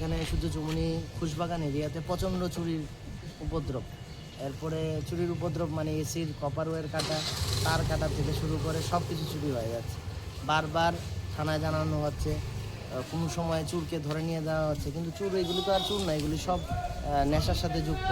এখানে সূর্যচুমনি খুশবাগান এরিয়াতে প্রচণ্ড চুরির উপদ্রব। এরপরে চুরির উপদ্রব মানে এসির কপার ওয়্যার কাটা, তার কাটা থেকে শুরু করে সব কিছু চুরি হয়ে যাচ্ছে। বারবার থানায় জানানো হচ্ছে, কোনো সময় চুরকে ধরে নিয়ে যাওয়া হচ্ছে, কিন্তু চুর এগুলি তো আর চুর না, এগুলি সব নেশার সাথে যুক্ত।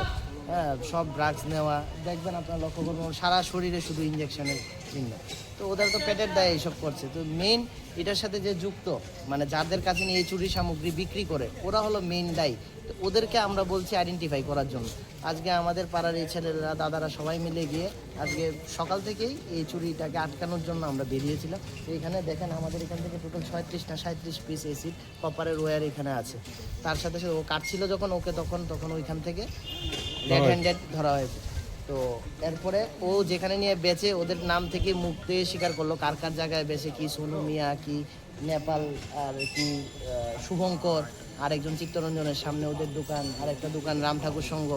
হ্যাঁ, সব ড্রাগস নেওয়া, দেখবেন আপনারা লক্ষ্য করবেন সারা শরীরে শুধু ইঞ্জেকশনের চিহ্ন। তো ওদের তো পেটের দায়ে এইসব করছে। তো মেইন এটার সাথে যে যুক্ত, মানে যাদের কাছে নিয়ে এই চুরি সামগ্রী বিক্রি করে, ওরা হলো মেইন দায়ী। তো ওদেরকে আমরা বলছি আইডেন্টিফাই করার জন্য। আজকে আমাদের পাড়ার এই ছেলেরা, দাদারা সবাই মিলে গিয়ে আজকে সকাল থেকেই এই চুরিটাকে আটকানোর জন্য আমরা বেরিয়েছিলাম। তো এখানে দেখেন আমাদের এখান থেকে টোটাল 36 না 37 পিস এসির কপারের ওয়্যার এখানে আছে। তার সাথে সাথে ও কাটছিল যখন ওকে তখন ওইখান থেকে রেড হ্যান্ডেড ধরা হয়েছে। তো এরপরে ও যেখানে নিয়ে বেচে, ওদের নাম থেকে মুখ দিয়ে স্বীকার করলো কার কার জায়গায় বেচে, কি সোনু মিয়া, কি নেপাল, আর কি শুভঙ্কর, আরেকজন চিত্তরঞ্জনের সামনে ওদের দোকান, আরেকটা দোকান রাম ঠাকুর সংঘ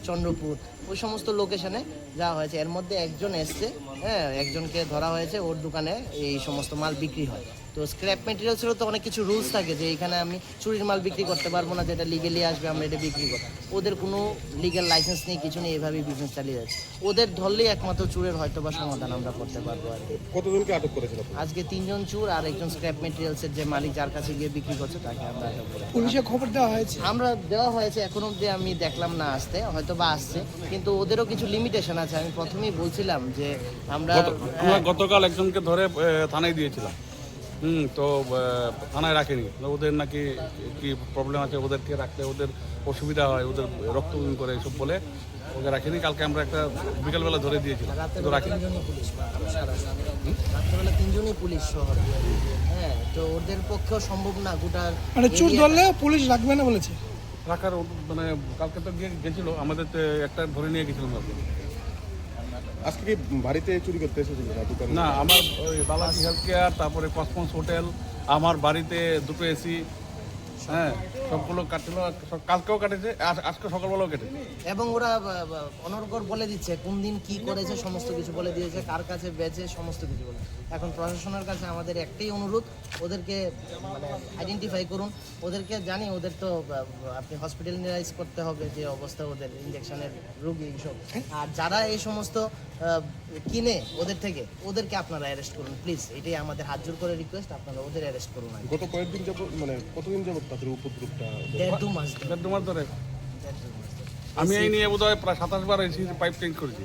চন্দ্রপুর, ওই সমস্ত লোকেশনে যাওয়া হয়েছে। এর মধ্যে একজন এসছে, হ্যাঁ, একজনকে ধরা হয়েছে, ওর দোকানে এই সমস্ত মাল বিক্রি হয়। তো স্ক্র্যাপ মেটেরিয়ালসেরও তো অনেক কিছু রুলস থাকে যে এখানে আমি চুরির মাল বিক্রি করতে পারবো না, যেটা লিগেলি আসবে আমরা এটা বিক্রি করব। ওদের কোনো লিগ্যাল লাইসেন্স নেই, কিছু নেই, এভাবেই বিজনেস চালিয়ে যাচ্ছে। ওদের ধরলেই একমাত্র চুরের হয়তো বা সমাধান আমরা করতে পারবো আর কি। কতজনকে আটক করেছিল? আজকে 3 জন চুর আর একজন স্ক্র্যাপ মেটেরিয়ালসের যে মালিক, যার কাছে গিয়ে বিক্রি করছে, তাকে আমরা আটক করেছি। পুলিশে খবর দেওয়া হয়েছে? আমরা দেওয়া হয়েছে, এখন অবধি আমি দেখলাম না আসতে, হয়তো বা আসছে, কিন্তু ওদেরও কিছু লিমিটেশন আছে। আমি প্রথমেই বলছিলাম যে আমরা গতকাল একজনকে ধরে থানায় দিয়েছিলাম, তো থানায় রাখেনি। ওদের নাকি কি প্রবলেম আছে, ওদেরকে রাখলে ওদের অসুবিধা হয়, ওদের রক্ত করে এসব বলে ওকে রাখেনি। কালকে আমরা একটা বিকালবেলা ধরে দিয়েছিলাম, কিন্তু রাখিনি। রাত্রেবেলা 3 জনই পুলিশ শহর, হ্যাঁ, তো ওদের পক্ষেও সম্ভব না গোটা মানে চুর ধরলে পুলিশ রাখবে না বলেছে। রাখার মানে কালকে তো গেছিল, আমাদের তো একটা ধরে নিয়ে গেছিলাম। আজকে কি বাড়িতে চুরি করতে এসেছিল না, আমার ওই বালাজি হেলথ কেয়ার, তারপরে কসমস হোটেল, আমার বাড়িতে দুটো এসি, হ্যাঁ, সবগুলো কাটছিল। কালকেও কাটেছে, আজকে সকালবেলাও কেটেছে। এবং ওরা অনর্গল বলে দিচ্ছে কোন দিন কি করেছে, সমস্ত কিছু বলে দিয়েছে, কার কাছে বেচে, সমস্ত কিছু বলে। এখন প্রশাসনের কাছে আমাদের একটাই অনুরোধ, ওদেরকে মানে আইডেন্টিফাই করুন। ওদেরকে জানি ওদের তো আপনি হসপিটালাইজ করতে হবে, যে অবস্থা ওদের, ইঞ্জেকশনের রোগী এইসব। আর যারা এই সমস্ত কিনে ওদের থেকে, ওদেরকে আপনারা অ্যারেস্ট করুন প্লিজ, এটাই আমাদের হাত জোর করে রিকোয়েস্ট, আপনারা ওদের অ্যারেস্ট করুন। গত কয়েকদিন যাবত, মানে কতদিন যাবত তাদের উপদ্রবটা? 1.5-2 মাস ধরে। 1.5 মাস ধরে আমি এই নিয়ে বোধহয় প্রায় 27 বার এসি পাইপ চেঞ্জ করেছি।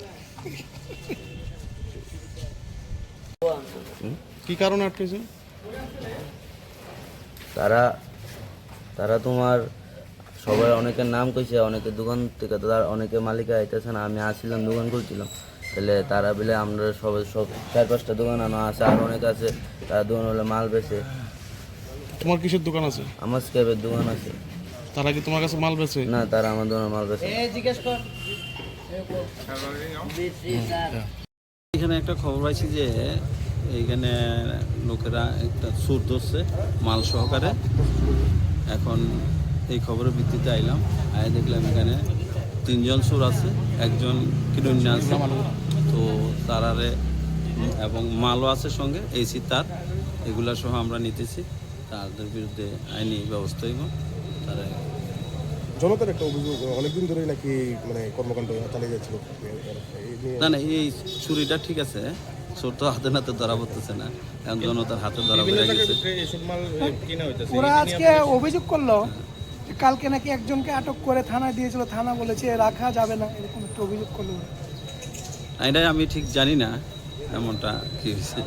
কি কারণে আটকেছে? তারা তোমার সবাই অনেকের নাম কইছে, অনেকে দোকান থেকে, তার অনেকে মালিকা আইতেছে না। আমি আসছিলাম, দোকান খুলছিলাম, তাহলে তারা বলে আমরা সব 4-5টা দোকান আনা আছে, আর অনেক আছে, তারা দোকান হলে মাল বেচে। তোমার কিসের দোকান আছে? আমার স্ক্র্যাপের দোকান আছে। তারা কি তোমার কাছে মাল বেচে? না, তারা আমার দোকানে মাল বেচে। জিজ্ঞেস কর। এখানে একটা খবর পাইছি যে এইখানে লোকেরা একটা চুর ধরছে মাল সহকারে। এখন এই খবরের ভিত্তিতে আইলাম, আয় দেখলাম এখানে 3 জন চোর আছে, একজন কিরুন্যা আছে, তো তারারে এবং মালও আছে সঙ্গে, এসি তার, এগুলা সহ আমরা নিতেছি। তাদের বিরুদ্ধে আইনি ব্যবস্থা হইব। তারা জনতার একটা অভিযোগ, অনেকদিন ধরে নাকি মানে কর্মকাণ্ড চালিয়ে যাচ্ছিল। না, এই চুরিটা ঠিক আছে, চোর তো হাতে নাতে ধরা পড়তেছে না, এখন জনতার হাতে ধরা পড়ে গেছে। ওরা আজকে অভিযোগ করলো যে কালকে নাকি একজনকে আটক করে থানায় দিয়েছিল, থানা বলেছে রাখা যাবে না, এরকম একটা অভিযোগ করলো। এটাই আমি ঠিক জানি না এমনটা কি হয়েছে।